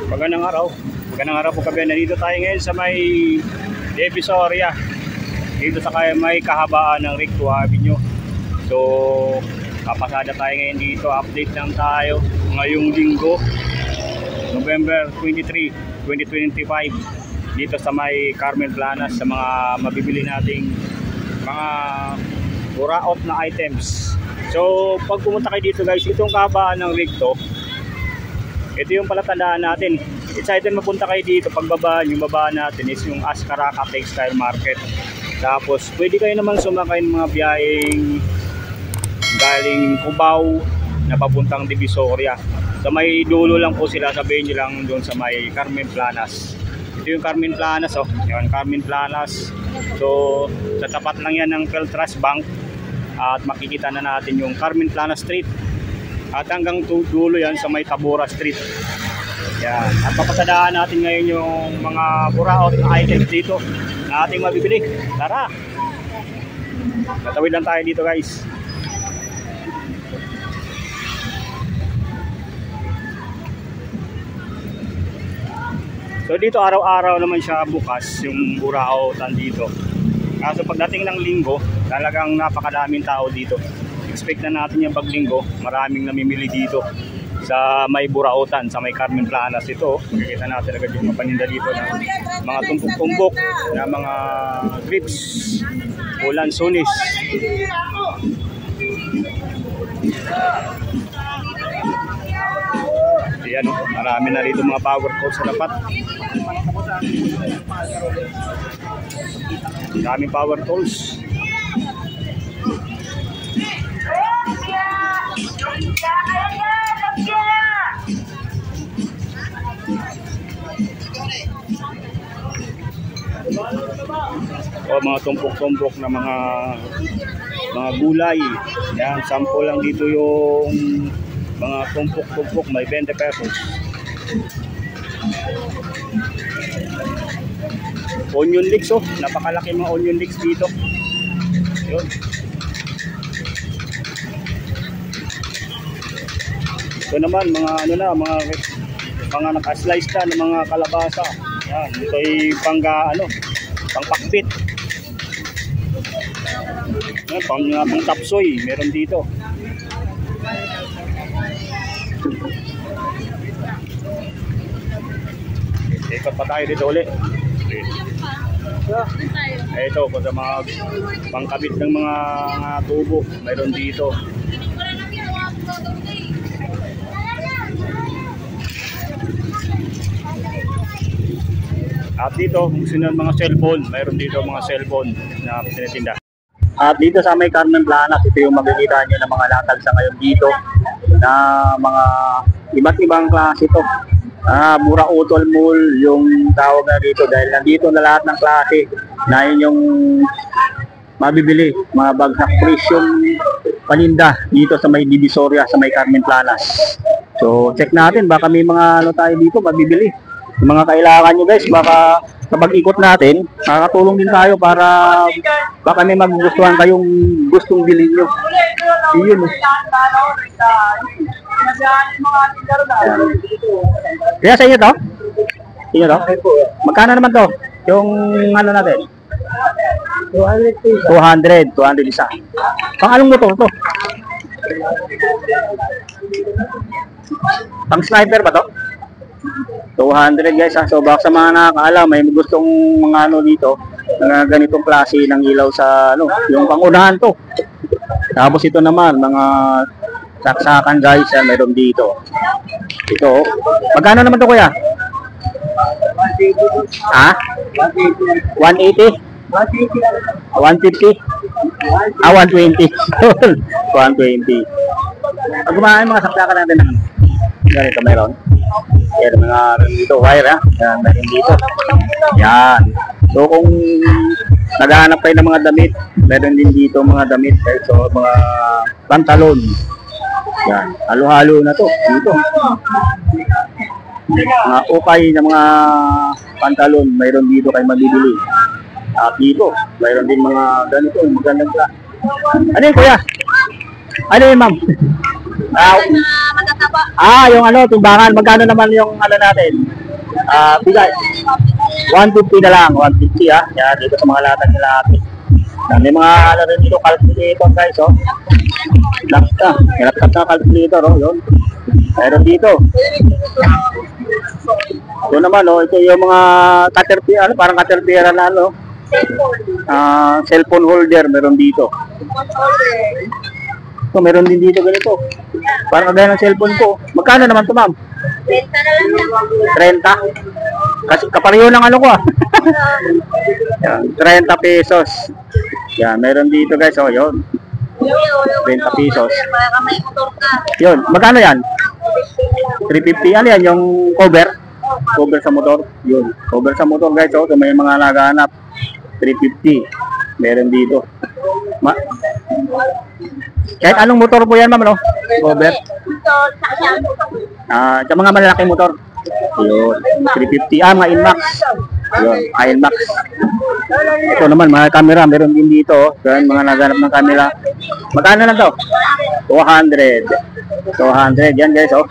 Magandang araw. Magandang araw po kabi. Nandito tayo ngayon sa may Divisoria. Dito sa may kahabaan ng Recto Avenue. So, kapasada tayo ngayon dito. Update lang tayo ngayong linggo, November 23, 2025. Dito sa may Carmen Planas sa mga mabibili nating mga buraot na items. So, pag pumunta kayo dito guys, itong kahabaan ng Recto, ito yung palatandaan natin. Excited mapunta kayo dito. Pagbabaan, yung babaan natin is yung Ascaraca Textile Market. Tapos pwede kayo naman sumakay ng mga biyaheng galing Cubao na papuntang Divisoria. Sa may dulo lang po sila, sabihin nyo lang doon sa may Carmen Planas. Ito yung Carmen Planas, oh. Yan, Carmen Planas. So sa tapat lang yan ng Peltras Bank. At makikita na natin yung Carmen Planas Street. At hanggang dulo yan sa may Tabora Street. Yan. At papasadaan natin ngayon yung mga buraot na items dito na ating mabibili. Tara! Tatawid lang tayo dito guys. So dito araw-araw naman siya bukas yung buraotan dito. Kaso pagdating ng linggo, talagang napakadaming tao dito. Expect na natin yung paglinggo, maraming namimili dito sa may buraotan, sa may Carmen Planas. Ito, makikita natin agad yung mga paninda dito na mga tumpok-tumpok na mga grips, ulan, sunis. Ayan, marami na rito mga power coats sa dapat. Daming power tools. O mga tumpok-tumpok na mga gulay. Yan, sample lang dito yung mga tumpok-tumpok, may 20 pesos. Onion leeks, oh, napakalaki mga onion leeks dito. Yun. Ito naman mga ano na, mga naka-slice na ng mga kalabasa. Yan, ito ay pangpakbit. Yan, pang tapsoy, meron dito. Ikot pa tayo dito ulit. Ito, kung sa mga pangkabit ng mga tubo, meron dito. At dito, kung gusto nyo mga cellphone, mayroon dito mga cellphone na tinitinda. At dito sa may Carmen Planas, ito yung makikita nyo ng mga latag sa ngayon dito na mga iba't ibang klase ito. Buraotol mall yung tawag na dito dahil nandito na lahat ng klase na yun yung mabibili, mga bagsak presyong paninda dito sa may Divisoria, sa may Carmen Planas. So check natin, baka may mga ano tayo dito mabibili. Yung mga kailangan nyo guys, baka kapag ikot natin, makakatulong din tayo para baka may magugustuhan kayong gustong bilhin nyo. Yun. Kaya sa inyo to? Inyo to? Magkano naman to? Yung ano natin? 200 isa. Pang anong motor to? Pang sniper ba to? 200 guys. So baka sa mga nakakaalam, may gustong mga ano dito, mga ganitong klase ng ilaw sa ano, yung pangunahan to. Tapos ito naman, mga saksakan guys, meron dito. Ito, magkano naman to kuya? 180? 150? 120. 120. Pag kumain mga saksakan natin ng ganito meron. Yan, mga dito, wire ha. Yan, meron dito. Yan. So kung naghahanap kayo ng mga damit, meron din dito mga damit. So mga pantalon. Yan, halo-halo na to dito. Mga ukay na mga pantalon, mayroon dito kayo mabibili. At dito, mayroon din mga ganito, magandang klase. Ano yun kuya? Ano yun ma'am? Matataba. Yung ano, timbangan. Magkano naman yung ano natin? Bigay. 150 na lang. 150 Yan, dito sa mga latag nila natin. May mga ano rin dito, calculator guys, oh. Laptop na calculator, oh. Yun. Meron dito. Ito naman, oh. Ito yung mga caterpillar, parang caterpillar na ano. Cellphone holder, meron dito. So, meron din dito ganito. Parang kagaya ng cellphone ko. Magkano naman ito, ma'am? 30 na lang. 30? Kasi kapareho ng ano ko, Yan, 30 pesos. Yan, meron dito guys, oh, yun. 30 pesos. Baka may motor ka. Yun, magkano yan? 350. Ano yan, yung cover? Cover sa motor. Yun, cover sa motor guys, oh. May mga naghahanap. 350. Meron dito. Kahit anong motor po yan, ma'am, no? Cover. Sa mga malalaking motor. Yun, 350. Mga Inmax. Yun, Inmax. Ito naman, mga camera. Meron din dito, oh. Yan, mga naghanap ng camera. Magkano lang to? 200. 200. Yan, guys, oh.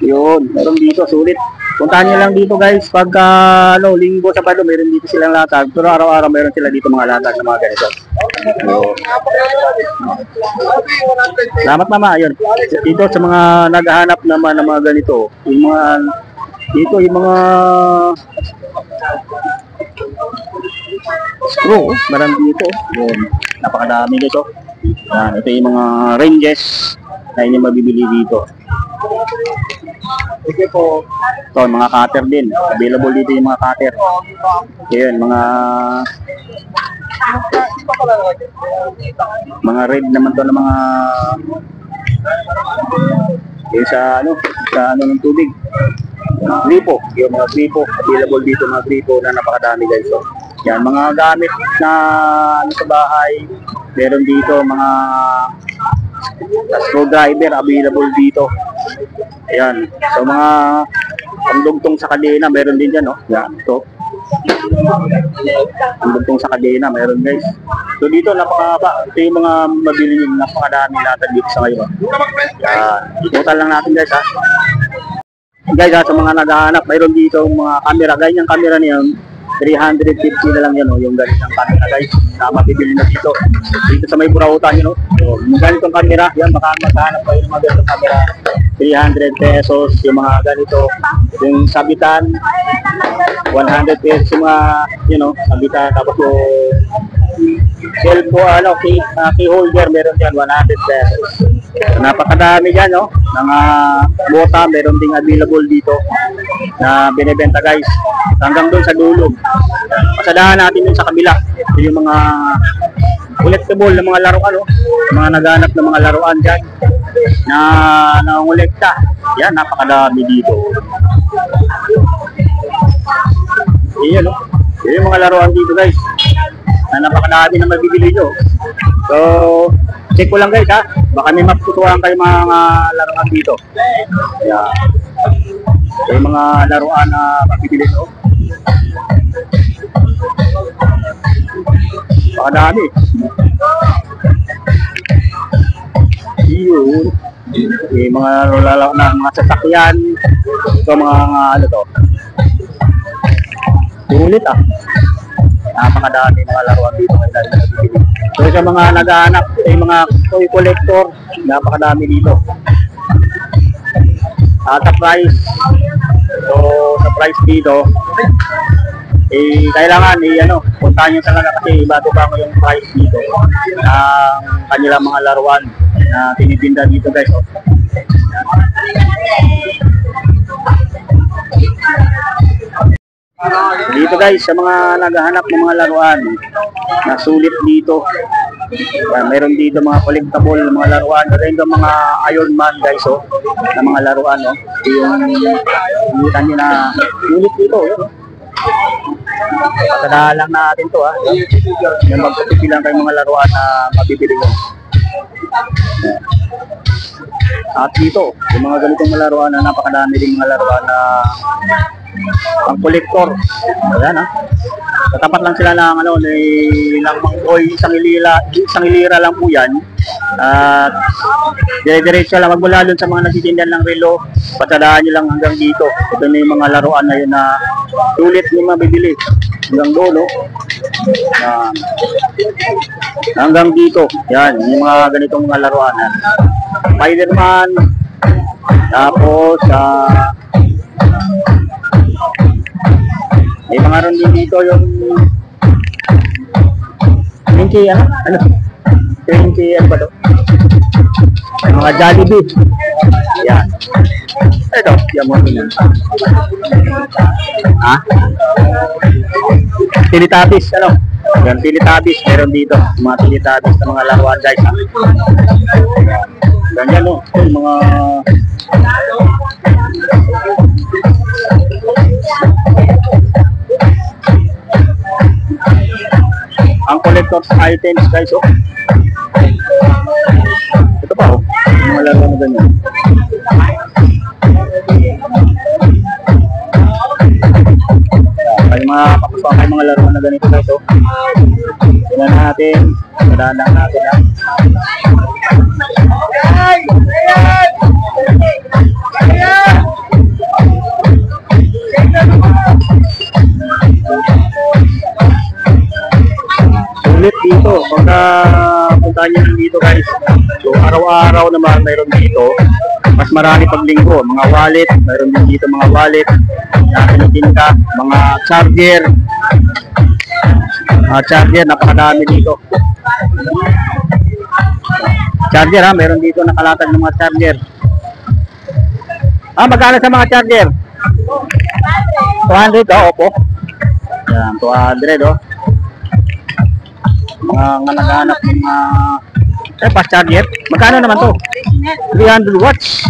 Yun, meron dito, sulit. Puntahan nyo lang dito guys, pagka linggo, Sabado, meron dito silang latag. Pero araw-araw meron sila dito mga latag na mga ganito. So, salamat mama, yun. Dito sa mga naghahanap naman ng mga ganito, yung mga, dito yung mga screw, marami dito. Yun, napakadami dito. Yan, ito yung mga ranges na inyong mabibili dito. Sige po. Ito, mga cutter din. Available dito yung mga cutter. Ayan, mga red naman to ng mga sa ano ng tubig. Gripo. Yung mga gripo. Available dito mga gripo na napakadami guys. So, yan, mga gamit na sa bahay. Meron dito mga screwdriver available dito. Ayan. So mga pangdugtong sa kadena meron din dyan, no? Yan. So pangdugtong sa kadena meron guys. So dito napakaba. Ito yung mga mabili yung napakadami natin dito sa ngayon. Yan. Total lang natin guys, Guys, sa mga naghahanap, mayroon dito mga camera. Ganyan yung camera niyan. 350 na lang yan, yung ganitong camera guys na mabibili na dito sa may burautan yun, yung ganitong camera yan, baka maghanap pa yung mga ganitong camera 300 pesos yung mga ganito, yung sabitan 100 pesos yung mga sabitan, tapos yung cellphone, key holder meron dyan 100 pesos. Napakadami dyan, mga bota meron ding available dito na binibenta guys hanggang doon sa dulo. Pasadahan natin dun sa kabila yung mga collectible na mga laruan, mga naghanap ng mga laruan dyan na nangolekta. Yan, napakadami dito. Yan, yung mga laruan dito guys na napakadami na mabibili nyo. So check ko lang guys, baka may maputuhan kayo mga laruan dito. Yan, yung mga laruan na mabibili nyo. Pakadami. Yun. Mga lalak na mga sasakyan. Ito mga ano to. Sulit napakadami mga laruan dito ngayon. So sa mga naghahanap, yung mga toy collector, napakadami dito. Sa price. So sa price dito, kailangan puntahan nyo talaga kasi bago pa mo yung price dito ng kanilang mga laruan na tinitinda dito guys. Dito guys, sa mga naghahanap ng mga laruan na sulit dito, meron dito mga collectible, mga laruan, meron dito mga Iron Man guys, na mga laruan, yung nakita nyo na sulit dito, patadahan lang natin to, yung magpapipil lang kayong mga laruan na mabibili nyo. At dito, yung mga ganitong mga laruan na napakadami din mga laruan na pang kolektor. Ayan, Tapat lang sila ng ano, ng Mangkoy, isang ilira lang po yan. At dire-diretso lang magmula doon sa mga nagtitindan ng relo, patsadaan nyo lang hanggang dito. Ito na yung mga laruan na yun na sulit yung mabibili. Hanggang doon, hanggang dito. Yan, yung mga ganitong mga laruan. Spider-Man, tapos may mga ron din dito yung 20 ano 20 ano ba to? Mga Jollibee. Yan. Ito, yan mo rin. Ha? Teletubbies, ano? Yan, Teletubbies, meron dito. Mga Teletubbies na mga laruan, guys. Ganyan, no? Yung mga ang collector's items, guys, oh. Ito pa, oh. Yung mga laruan na ganyan. Ay, mga kapasok ay mga laruan na ganito, guys, oh. Tingnan natin. Tandaan lang natin, ha. Sulit dito. Pagka punta nyo dito, guys. So, araw-araw naman mayroon dito. Mas marami pag linggo. Mga wallet. Mayroon din dito mga wallet. Tinka, mga charger. Charger, napakadami dito. Charger, ha. Mayroon dito nakalatag ng mga charger. Magkano sa mga charger? 200, oh, opo. Yan, 200, oh. Mga naghanap ng mga fast charger. Magkano naman to? 300 watts.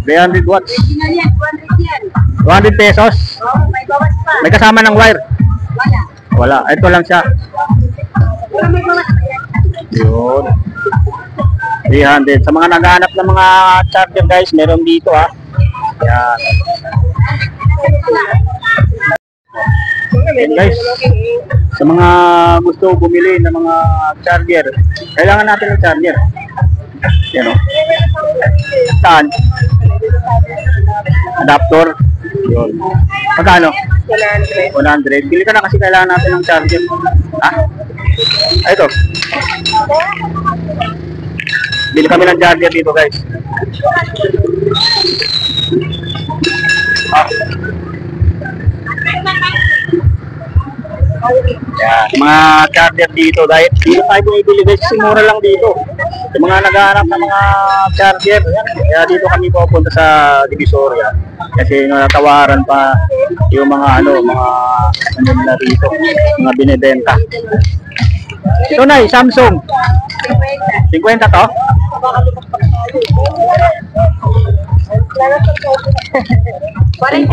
300 watts. 200 pesos. May kasama ng wire? Wala. Ito lang siya. Yun. 300. Sa mga naghahanap ng mga charger, guys, meron dito, ha. Yan. Yan, guys. Sa mga gusto bumili ng mga charger, kailangan natin ng charger. Yan, o. Saan? Adapter. Yun. Magkano? 100. Bili ka na kasi kailangan natin ng charger. Ha? Ito. Bili kami ng charger dito, guys. Yan, mga charger dito. Dahil dito tayo bumibili, guys. Simura lang dito. Yung mga naghahanap ng mga charger, yan. Kaya dito kami pupunta sa Divisoria. Kasi natawaran pa yung mga mga na dito, mga binibenta. Ito na, Samsung. 50 to? 50.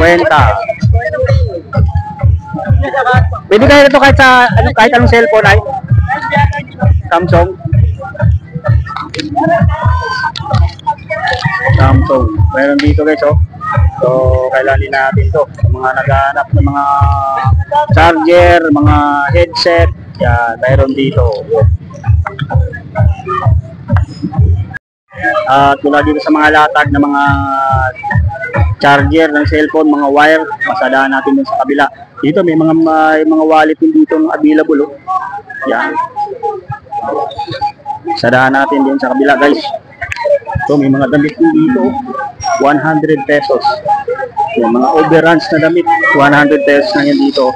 Pwede kayo ito kahit anong cellphone ay? Samsung. Samsung. Meron dito, guys, oh. So, kailangan natin to. Mga naghahanap ng mga charger, mga headset. Yan, meron dito. At mula dito sa mga latag ng mga charger ng cellphone, mga wire, masadaan natin dun sa kabila. Dito may mga wallet din dito available, oh. Yan. Masadaan natin din sa kabila, guys. So, may mga damit din dito, 100 pesos. Yan, mga overruns na damit, 100 pesos na yan dito.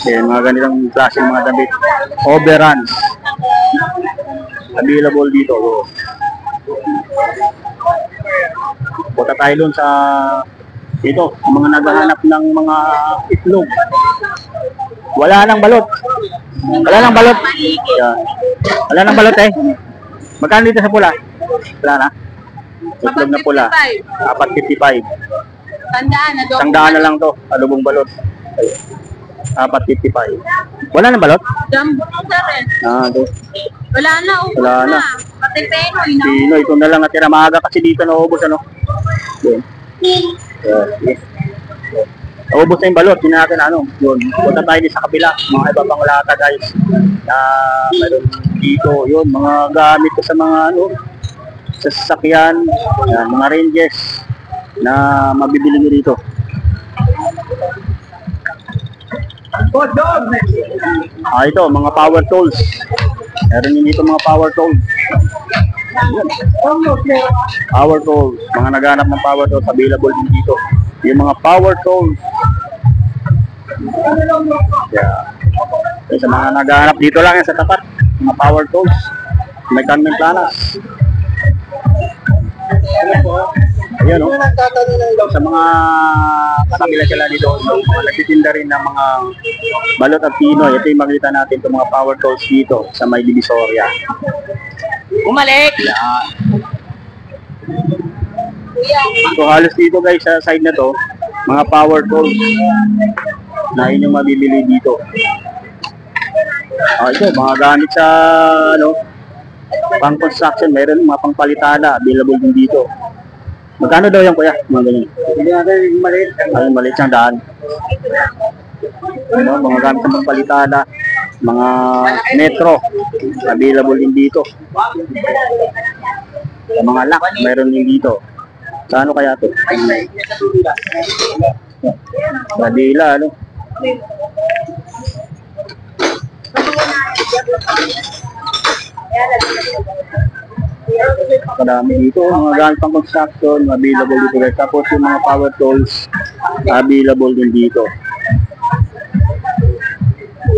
Yan, mga ganitong klaseng mga damit, overruns. Available dito, oh. Punta tayo doon sa dito, mga naghahanap ng mga itlog. Wala nang balot. Wala nang balot. Yan. Wala nang balot, eh. Magkano dito sa pula? Wala na. Itlog na pula. 4.55. Tandaan na lang to. Alubong balot. 4.55. Wala nang balot? Jumbo sir, eh. Ito. Wala na, ubos Wala na. na. Pati Penoy na. Pinoy, ito na lang natira. Maaga kasi dito naubos, ano? Yan. Yan. Naubos na yung balot, hindi natin ano, yun. Punta tayo din sa kabila, mga iba pang lata guys. Na meron dito, yun, mga gamit ko sa mga ano, sa sasakyan, yan, mga ranges na mabibili nyo dito. Ito, mga power tools. Meron din dito mga power tools. Power tools, mga naghanap ng power tools, available din dito. Yung mga power tools. Yeah. Sa mga naghanap dito lang yan sa tapat, mga power tools. May Carmen Planas. Ayan o. Sa mga kasabila sila dito, mga nagtitinda rin ng mga balot at Pinoy. Ito yung makita natin itong mga power tools dito sa may Divisoria. Umalik! Yan. So halos dito guys sa side na to, mga power tools na inyong mabibili dito. Ito, mga gamit sa ano, pang construction, meron mga pangpalitana, available din dito. Magkano daw yan kuya? Mga ganyan. Hindi natin maliit. Ay, maliit siyang daan. Ano, mga gamit sa pangpalitana, mga metro, available din dito. Mga lock, meron din dito. Saan kaya ito? Madila, ano? Kadami dito, mga gamit pang construction, available dito guys. Tapos yung mga power tools, available din dito.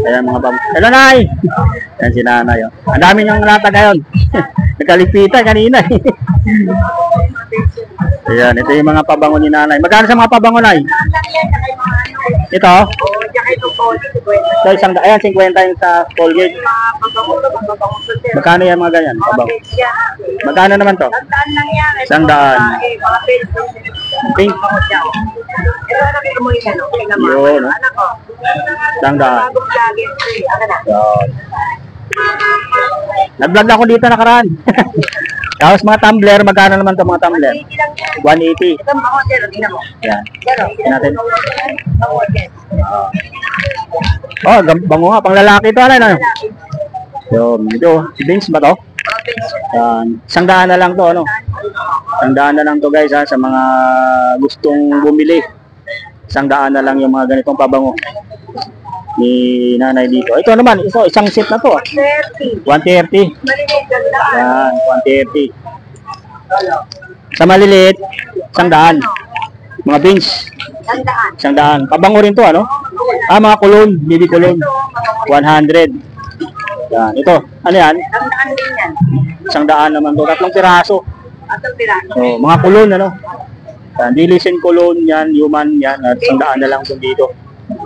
Ayan mga pam... Hello, Nay! Ayan si Nanay. Oh. Ang dami niyong lata ngayon. Nagkalipitan kanina. Ayan, ito yung mga pabango ni Nanay. Magkano sa mga pabango, Nay? Ito? So, ayan, 50 yung sa Colgate. Magkano yan mga ganyan? Pabango. Magkano naman to? 100. Pink. Yun, no? 100. Nag-vlog ako dito nakaraan. Tapos mga tumbler, magkano naman to mga tumbler? 180. Yan. Yan natin. Oh, bango nga. Pang lalaki ito. Ano? Yun. Ito. Si Vince ba to? Yan. 100 na lang to. Ano? 100 na lang to guys ha. Sa mga gustong bumili. 100 na lang yung mga ganitong pabango ni Nanay dito. Ito naman, isang set na to. 130. Yan, 130. Sa maliliit, 100. Mga beans, 100. Pabango rin to, ano? Ah, mga kulon, baby kulon. 100. Yan, ito. Ano yan? 100 naman to. 3 piraso. So, mga kulon, ano? Yan, Dilisin kulon, yan, human, yan. At 100 na lang to dito.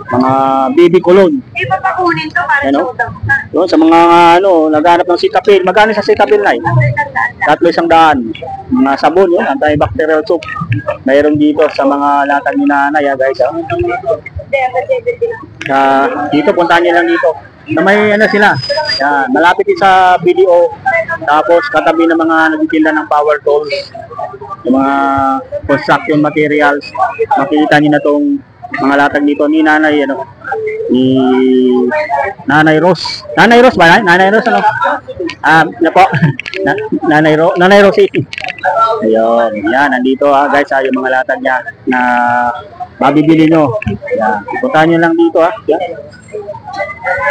Mga baby cologne. Di ba pakunin to para ano? sa utang? Yun, sa mga ano, naghanap ng Cetaphil. Magkano sa Cetaphil na? 300. Mga sabon yun, antibacterial soap. Mayroon dito sa mga latag ni Nanay, guys. Dito, puntahan niyo lang dito. Na may ano sila. Yan, malapit din sa BDO. Tapos katabi ng mga nagtitinda ng power tools. Yung mga construction materials. Makikita niyo na tong mga latag dito ni Nanay, ano, ni Nanay Rose. Nanay Rose ba? Nanay Rose, ano? Na po. Nanay Rose. Ayun, yan, nandito guys, yung mga latag niya na mabibili nyo. Yan, puntahan nyo lang dito yan.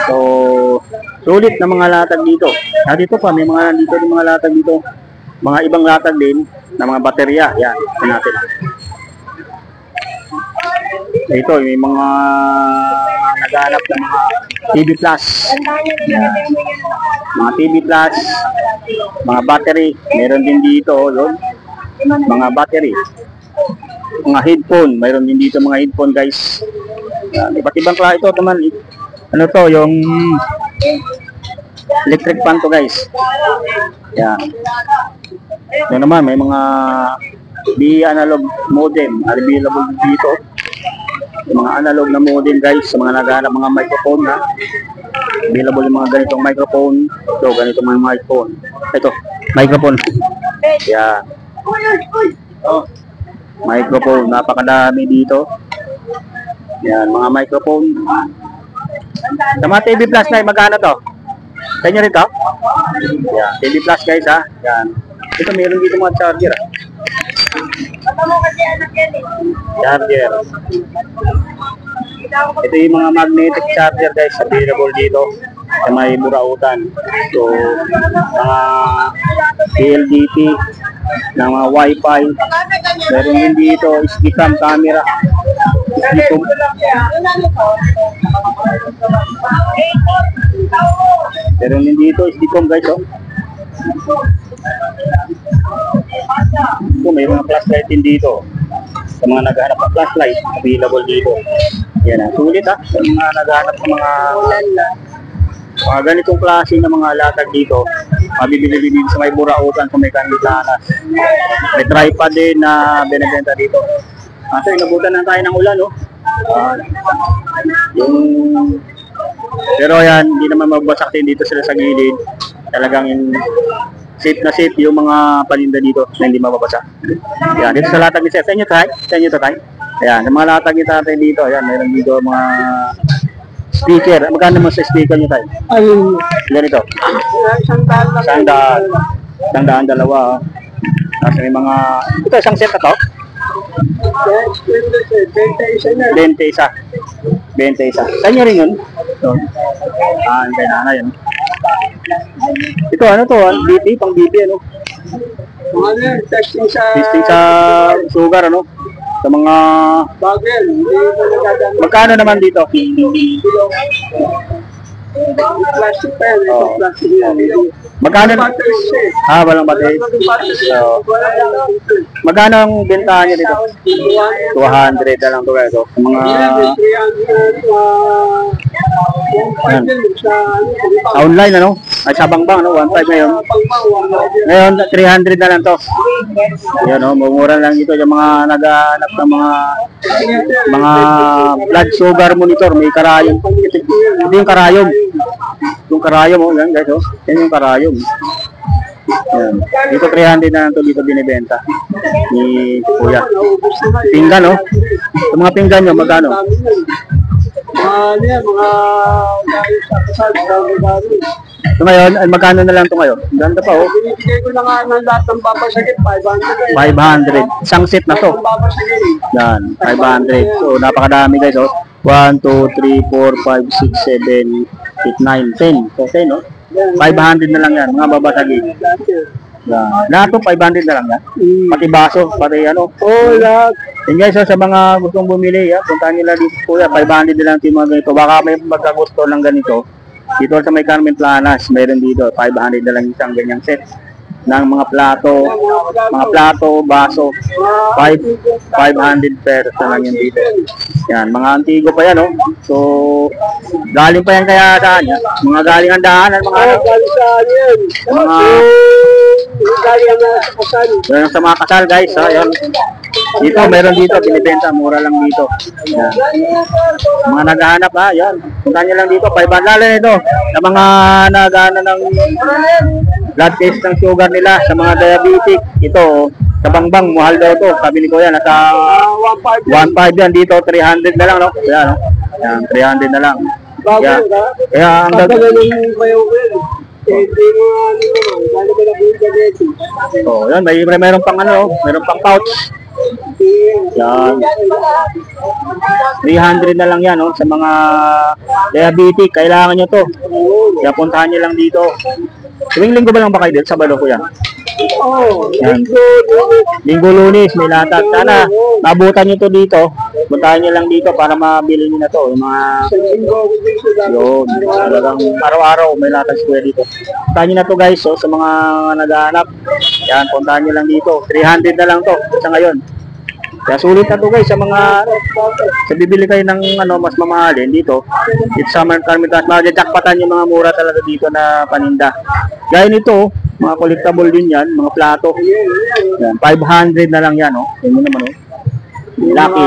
So, sulit na mga latag dito. Dito pa, may mga nandito yung mga latag dito. Mga ibang latag din na mga baterya. Yan, natin. Ito, may mga naghanap ng mga TV Plus. Yan. Mga TV Plus, mga battery. Meron din dito, yun. Mga battery. Mga headphone. Meron din dito mga headphone, guys. Yan. Iba't ibang klase ito, naman. Ano to, yung electric fan to, guys. Yan. Yan naman, may mga di-analog modem. Available dito. Yung mga analog na modem, guys, sa mga naghanap mga microphone, ha. Available yung mga ganitong microphone. Ito, ganitong mga microphone. Ito, microphone. Yan. Oh, microphone, napakadami dito. Yan, mga microphone. Sa mga TV Plus na, magkano to? Sa inyo rin to? Yan, TV Plus guys ha. Yan. Ito, meron dito mga charger ha. Charger. Ito yung mga magnetic charger guys, available dito sa may Burautan. So, mga PLDT, ng mga Wi-Fi. Meron din dito, SD-cam camera. SD-cam. Meron din dito, SD-cam guys, oh. So, may mga flashlight din dito. Sa mga naghahanap ng flashlight, available dito. Yan ang sulit ha. Sa mga naghahanap ng mga ganitong klase ng mga latag dito, mabibili din sa may Burautan, sa may Canitanas. May tripod din na binibenta dito. So, inabutan na tayo ng ulan, no? Pero yan, hindi naman magbasak din dito sila sa gilid. Talagang safe na safe yung mga paninda dito na hindi mababasa. Yan, dito sa latag ni Sir. Sa inyo to, Tay? Ayan, sa mga latag ni Tatay dito, ayan, meron dito mga speaker. Magkano naman sa speaker nyo, Tay? Ayun. Ganito. Isang daan, dalawa. Tapos may mga, ito, isang set na to? 21. Saan nyo rin yun? Ito. Kay nanay, yun. Ito, ano to? BP, pang BP, ano? Testing sa sugar, ano? Sa mga bagel. magkano naman dito? Plastic pen. Oh. Plastic yan. Magkano? Walang battery. So, magkano ang bentahan niya dito? 200 na lang to guys. So, mga online ano? Ay sa Bangbang no, 1.5 ngayon. Ngayon 300 na lang to. Yan no, mumura lang dito yung mga naghahanap ng mga blood sugar monitor, may karayom. Ito yung karayom. Yung karayom oh, yan guys oh. Yan yung karayom. Yan. Dito 300 na lang to dito binibenta ni Kuya. Pinggan oh. Yung mga pinggan nyo magkano? So ngayon, ay magkano na lang ito ngayon? Ganda pa oh. Binibigay ko na nga ng lahat ng babasagit, 500. 500. Isang set na to. Yan, 500. So napakadami guys oh. 1, 2, 3, 4, 5, 6, 7, 8, 9, 10. So 10 no? 500 na lang yan, mga babasagit. Yan. Lahat to 500 na lang yan. Pati baso, pati ano. Oh, lahat. And guys, so, sa mga gustong bumili, puntahan nyo lang dito Kuya, 500 na lang yung mga ganito. Baka may magkagusto ng ganito. Dito sa may Carmen Planas, mayroon dito, 500 na lang isang ganyang set ng mga plato, baso, 500 pesos na lang yun dito. Yan, mga antigo pa yan, oh. So, galing pa yan kaya saan yan? Mga galing ang daanan, mga yan sa mga kasal, guys, ha, yan. Dito, meron dito, binibenta, mura lang dito. Yan. Mga naghahanap, ha, yan. Punta nyo lang dito, 500 lalo nito. Sa mga naghahanap ng blood test ng sugar nila, sa mga diabetic, ito, sa Bangbang, mahal daw to. Sabi ni Kuya, nasa 1.5 yan dito, 300 na lang, no? Yan, no? Yan, 300 na lang. Kaya ang oh, yan, mayroon pang ano, mayroon pang pouch. Yan. 300 na lang yan, no? Sa mga diabetic, kailangan nyo to. Kaya puntahan nyo lang dito. Tuwing linggo ba lang ba kayo dito? Sabado ko yan. Yan. Linggo, Lunes, may latag. Sana, mabutan nyo to dito. Puntahan nyo lang dito para mabili nyo na to. Yung mga yun. Talagang araw-araw may latag square dito. Puntahan nyo na to guys. So, sa mga naghahanap. Yan, puntahan nyo lang dito. 300 na lang to sa ngayon. Kaya sulit na to guys sa mga sa bibili kayo ng ano mas mamahalin dito. It's summer Carmitas. Majajakpatan yung mga mura talaga dito na paninda. Gaya nito, mga collectible din yan, mga plato. Yan, 500 na lang yan, oh. Yan mo naman, oh. Lucky.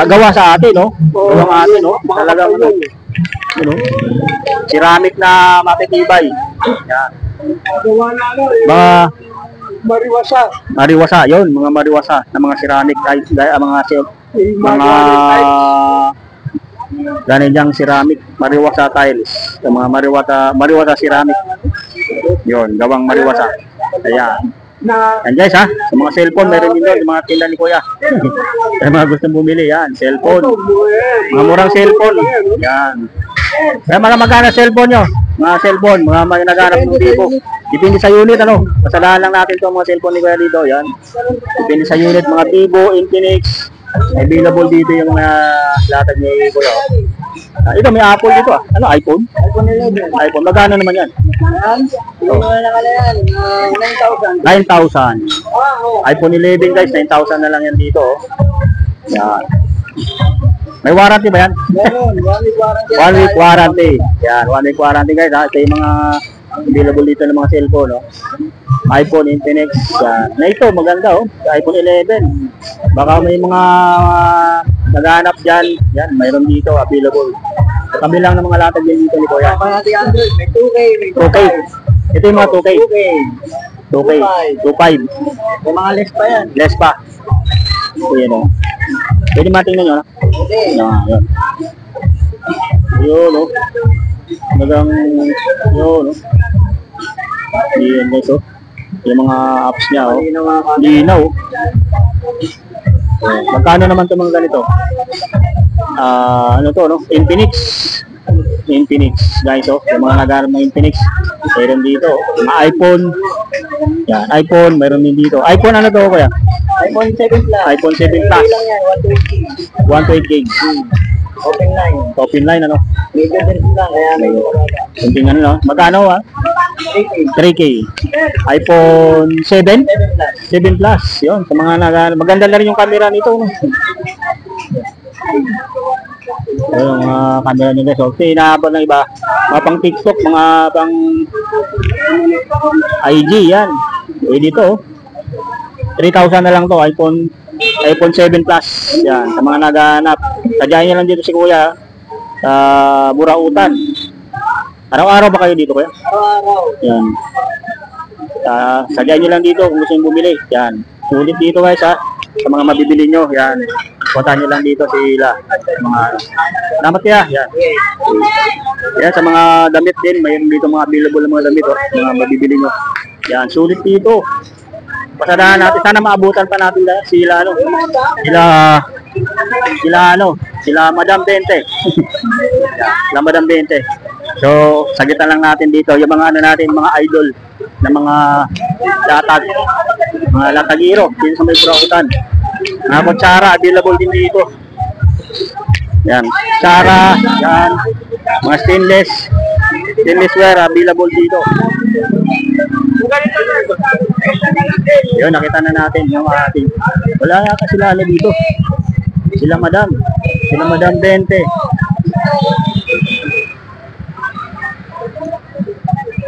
Gawa sa atin, no? Gawang atin, no? Talagang, ano, ceramic na matitibay. Yan. Mga mariwasa, yun, mga mariwasa na mga ceramic types, mga Galing diyang ceramic, mariwasa tiles. Sa mga mariwasa ceramic. Yun, gawang mariwasa. Ayan. Yan guys ha, sa mga cellphone, meron din doon, sa mga tinda ni Kuya. Sa mga gustong bumili, yan, cellphone. Mga murang cellphone. Yan. Kaya mga magana cellphone nyo. Mga cellphone, mga naghanap ng tipo. Depende sa unit, ano. Pasalahan lang natin itong mga cellphone ni Kuya dito. Yan. Depende sa unit, mga Vivo, Infinix. Available dito yung latag ni Kuya. Ito, may Apple dito ah. Ano, iPhone? iPhone 11. iPhone. Magkano naman yan? Yan. Yung mga nakalayan, 9,000. 9,000. Wow. iPhone 11 guys, 9,000 na lang yan dito. Oh. Yan. May warranty ba yan? Meron, 1 week warranty. 1 week warranty. Yan, 1 week warranty guys ha. Ito yung mga available dito ng mga cellphone. Oh. iPhone, Infinix. Yan. Na ito, maganda oh. iPhone 11. Baka may mga naghanap dyan. Yan, mayroon dito available. Sa kami lang ng mga latag din dito ni Kuya. Pang ating Android, may 2K, may 2K. Ito yung mga 2K. 2K. 2.5. May mga less pa yan. Less pa. Ito yun oh. Pwede matingnan nyo, no? Okay. Yun. Yun, no? Talagang, yun, no? Yun, guys, oh. Yung mga apps niya, oh. Linaw, oh. Magkano naman ito mga ganito? Ano to, no? Infinix. Infinix, guys, oh. Yung mga nagharap ng Infinix. Mayroon dito. iPhone. Yan, iPhone. Mayroon din dito. iPhone, ano to, kuya? iPhone 7 Plus. iPhone 7 Plus. lang yan, 128 gig. Open line. Open line, ano? Medyo din lang, kaya medyo maganda. Kunting ano, no? Magkano, ah? 3K. iPhone 7? 7 Plus. 7 Plus. Yun, sa mga maganda na rin yung camera nito, no? Ayun, mga camera nila. So, inaabot ng iba. Mga pang TikTok, mga pang IG, yan. Eh, dito, oh. 3,000 na lang to, iPhone 7 Plus. Yan, sa mga naghahanap. Sadyain niya lang dito si Kuya sa Burautan. Araw-araw ba kayo dito, Kuya? Araw-araw. Yan. Sadyain niyo lang dito kung gusto niyo bumili. Yan. Sulit dito guys ha. Sa mga mabibili nyo. Yan. Puntahan niyo lang dito sila. Mga salamat kaya. Yan. Yan, sa mga damit din. Mayroon dito mga available na mga damit. Oh. Mga mabibili nyo. Yan. Sulit dito. Pasadahan natin, sana maabutan pa natin sila ano. Sila Madam Bente. Sila Madam Bente. So, sagitan lang natin dito yung mga ano natin, mga idol na mga latag, mga latagiro dito sa may Burautan. Mga kutsara available din dito. Yan, kutsara, yan, mga stainless ware available dito. Yun, nakita na natin yung ating. Wala yata sila ano dito. Sila Madam Bente.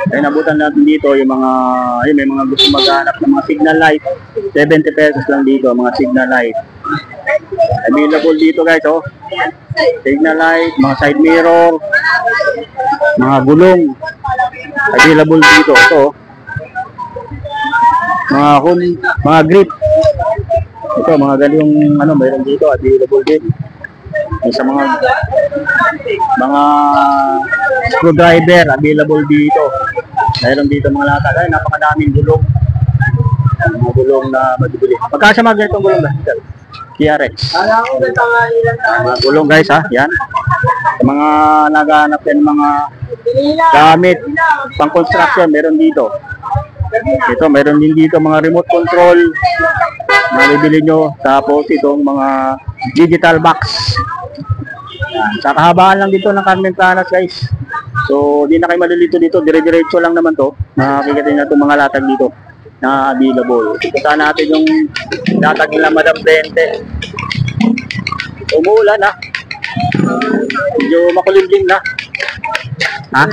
Ay, nabutan natin dito yung mga, ayun, may mga gusto maghanap ng mga signal light. 70 pesos lang dito, mga signal light. Available dito guys, oh. Signal light, mga side mirror, mga gulong. Available dito, ito, oh. Mga grip. Ito, mga galing ano, mayroon dito, available din. Ay, sa mga screwdriver, available dito. Mayroon dito mga latag. Ay, napakadaming gulong. Mga gulong na mabibili. Magkasa mga ganitong gulong ba? TRX. Mga gulong guys ha, yan. Sa mga naghahanap yan mga gamit, pang construction, meron dito. Ito, meron din dito mga remote control na bibili nyo. Tapos itong mga digital box. Yan. Sa kahabaan lang dito ng Carmen Planas guys. So, di na kayo malilito dito. Dire-diretso lang naman to. Nakikita nyo itong mga latag dito na available. Punta natin yung latag nila Madam Bente. Umuulan ha. Medyo makulimlim na. Ha?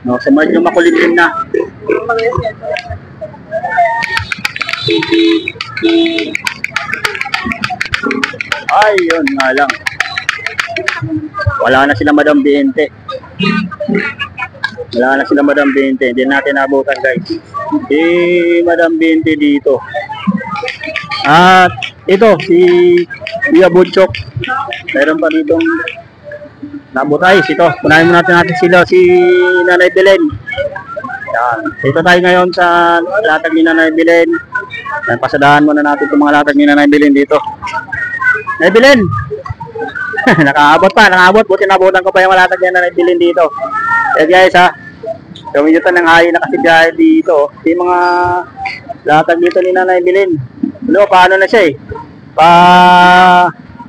No, sa medyo makulimlim na. Ay, yun nga lang. Wala na sila Madam Bente. Wala na sila Madam Bente. Hindi natin nabutan guys. Madam Bente dito. At ito, si Kuya Butchok. Meron pa ditong nabutay. Ito, punahin muna natin sila si Nanay Belen. Yan. Dito tayo ngayon sa latag ni Nanay Belen. Yan, pasadahan muna natin itong mga latag ni Nanay Belen dito. Nanay Belen! nakaabot. Buti nabutan ko pa yung latag ni Nanay Belen dito. Kaya guys ha, Kamiyutan ng hayo na kasi dahil dito. Yung mga latag dito ni Nanay Belen. Ano, paano na siya eh?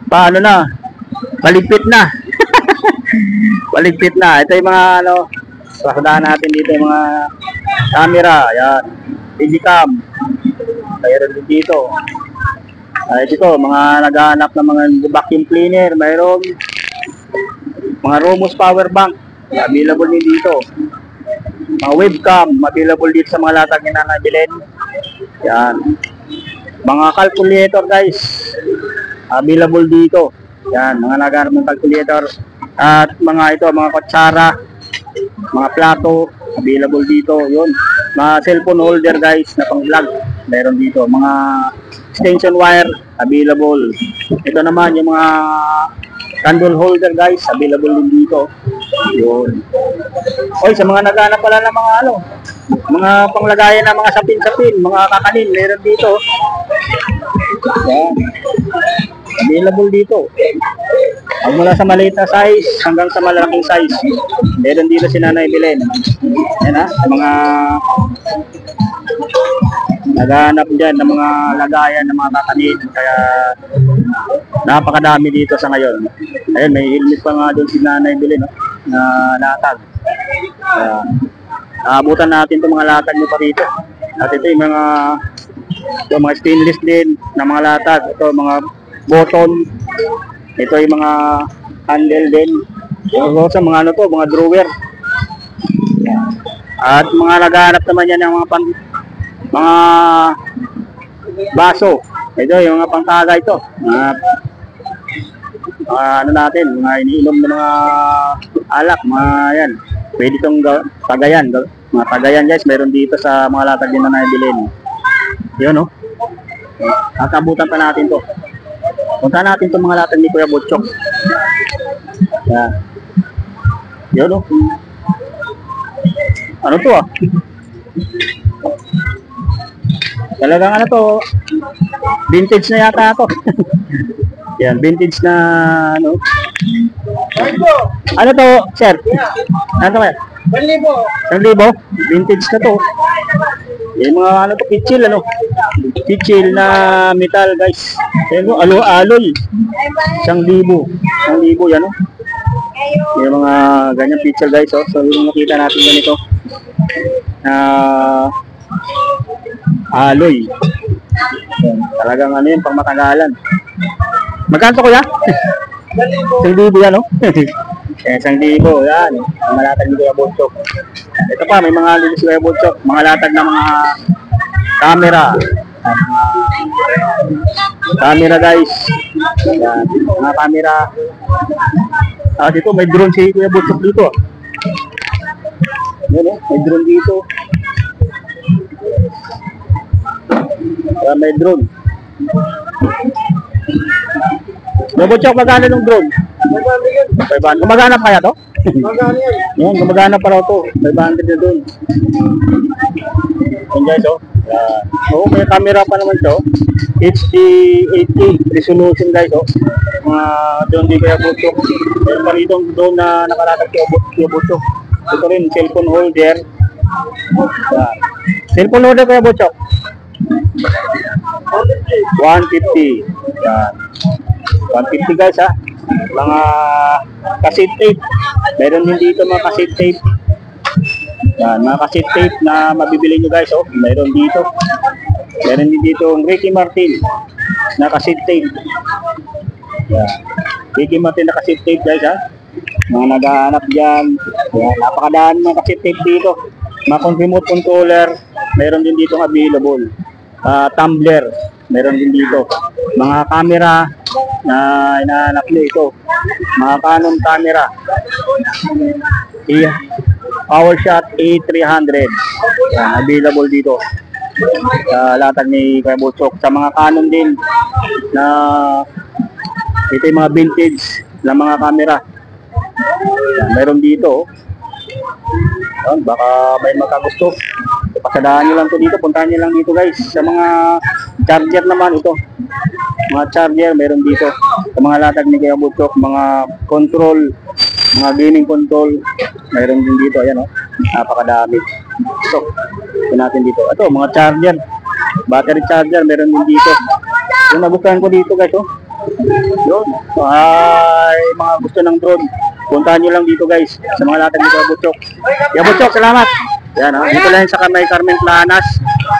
Paano na? Paligpit na. Paligpit na. Ito yung mga ano, pasadahan natin dito yung mga camera. Ayan. Digicam. Mayroon din dito. Ito, mga naghahanap ng mga vacuum cleaner. Mayroon mga Romus power bank. Available din dito. Mga webcam, available dito sa mga latag ni Nanay Belen. Yan. Mga calculator guys, available dito. Yan, mga naghahanap ng calculator. At mga ito, mga kutsara, mga plato, available dito. Yun. Mga cellphone holder guys na pang vlog, meron dito. Mga extension wire, available. Ito naman yung mga candle holder guys, available din dito. Yun. Oy, sa mga naghahanap pala ng mga ano, mga panglagayan ng mga sapin-sapin, mga kakanin, meron dito. Yan. Available dito. Ang mula sa maliit na size hanggang sa malaking size, meron dito si Nanay Belen. Yan ha, mga naghahanap dyan ng mga lagayan ng mga kakanin. Kaya napakadami dito sa ngayon. Ayun, may helmet pa nga doon si Nanay Belen, no? Na latag. Naabutan natin itong mga latag mo pa rito. At ito yung mga stainless din na mga latag. Ito mga button. Ito yung mga handle din. Ito sa mga ano to, mga drawer. At mga naghahanap naman yan ng mga baso. Ito yung mga pangtaga ito. Ano natin, mga iniinom ng mga alak, mga yan. Pwede itong tagayan. Mga tagayan guys, meron dito sa mga latag din na Nanay Belen. Yun no. Nakabutan pa natin to. Punta natin itong mga latag ni Kuya Butchok. Yan. Yun no. Ano to ah? Talagang ano to, vintage na yata to. Yan, vintage na ano. Ano to, sir? Ano to kaya? 1,000. Vintage na to. Yung mga ano to, pitchil ano. Pitchil na metal guys. Yan o, aloy. 1,000. 1,000 yan o. Yung mga ganyan pitchil guys o. So yung nakita natin ganito. Aloy. Yan, talagang ano yun, pang matagalan. Magkano to kuya? 1,000 yan, no? 1,000 yan. Mga latag ni Kuya Butchok. Ito pa, may mga linis si Kuya Butchok. Mga latag na mga camera. Camera guys. Yan, mga camera. Dito, may drone si Kuya Butchok dito. Yan, no? May drone dito. Yan, may drone. Butchok, magkano ng drone? 500. Gumagana pa kaya to? Gumagana yan. Yan, gumagana pa raw to. 500 na doon. Yan guys, oh. Oo, may camera pa naman to. HD 8K resolution guys, oh. Mga drone di Kuya Butchok. Meron pa ritong drone na nakalatag Kuya Butchok. Ito rin, cellphone holder. Cellphone holder Kuya Butchok. 150. Yan. 150 guys ha. Mga cassette tape. Meron din dito mga cassette tape. Yan, mga cassette tape na mabibili nyo guys oh. Meron dito. Meron din dito ang Ricky Martin na cassette tape. Yan. Ricky Martin na cassette tape guys ha. Mga naghahanap dyan. Yan, napakadaan mga cassette tape dito. Mga remote controller. Meron din dito available. Tumbler. Meron din dito. Mga camera na hinahanap nyo ito. Mga Canon camera. PowerShot A300. Yan, available dito. Sa latag ni Kuya Butchok. Sa mga Canon din na Ito yung mga vintage na mga camera. Yan, mayroon dito. Yan, baka may magkagusto. Pasadaan nyo lang to dito. Puntahan nyo lang dito guys. Sa mga charger naman ito. Mga charger mayroon dito. Sa mga latag ni Kuya Butchok, mga control, mga gaming control, mayroon din dito. Ayan o. Napakadami. So, ito natin dito. Ito, mga charger. Battery charger, mayroon din dito. Yung nagustuhan ko dito guys oh. Yun. Ay, mga gusto ng drone. Puntahan nyo lang dito guys. Sa mga latag ni Kuya Butchok. Kuya Butchok, salamat. Yan ha. Dito lang sa Kamay Carmen Planas.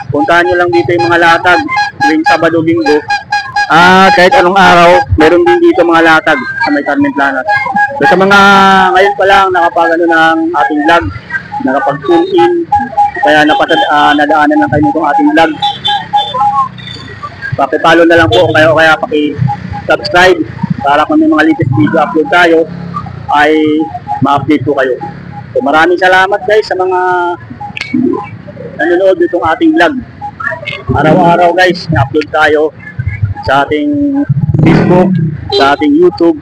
Puntahan nyo lang dito yung mga latag. Tuwing Sabado, Linggo. Kahit anong araw, meron din dito mga latag sa May Carmen Planas. So sa mga ngayon pa lang nakapagano ng ating vlog, nakapag-tune in, kaya nadaanan lang kayo nitong ating vlog. Paki-follow na lang po kayo, kaya paki-subscribe para kung may mga latest video upload tayo ay ma-update po kayo. So maraming salamat guys sa mga nanonood nitong ating vlog. Araw-araw guys, na-upload tayo sa ating Facebook, sa ating YouTube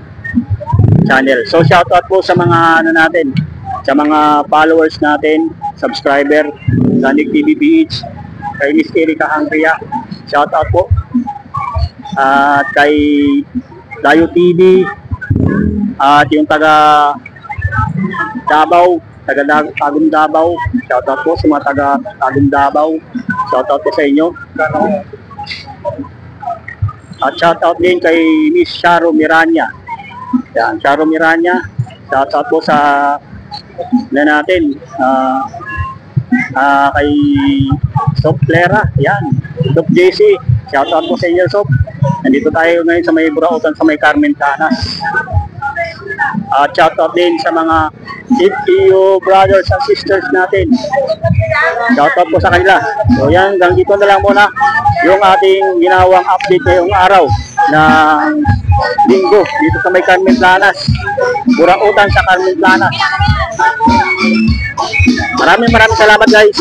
channel. So shoutout po sa mga natin, sa mga followers natin, subscriber, sa Nick TV PH, kay Miss Erika Angria, shoutout po. At kay Dayo TV, at yung taga Davao, taga Tagum Davao, shoutout po sa mga taga Tagum Davao, shoutout po sa inyo. At shoutout din kay Miss Sharo Miranya. Yan, Sharo Miranya. Shoutout po sa natin. Kay Soft Clara. Yan. Soft JC. Shoutout po sa inyo, Soft. Nandito tayo ngayon sa may Burautan, sa may Carmen Planas. At shoutout din sa mga CPO brothers and sisters natin. Shoutout po sa kanila. So yan, hanggang dito na lang muna yung ating ginawang update ngayong araw ng Linggo dito sa may Carmen Planas, Burautan sa Carmen Planas. Maraming salamat guys.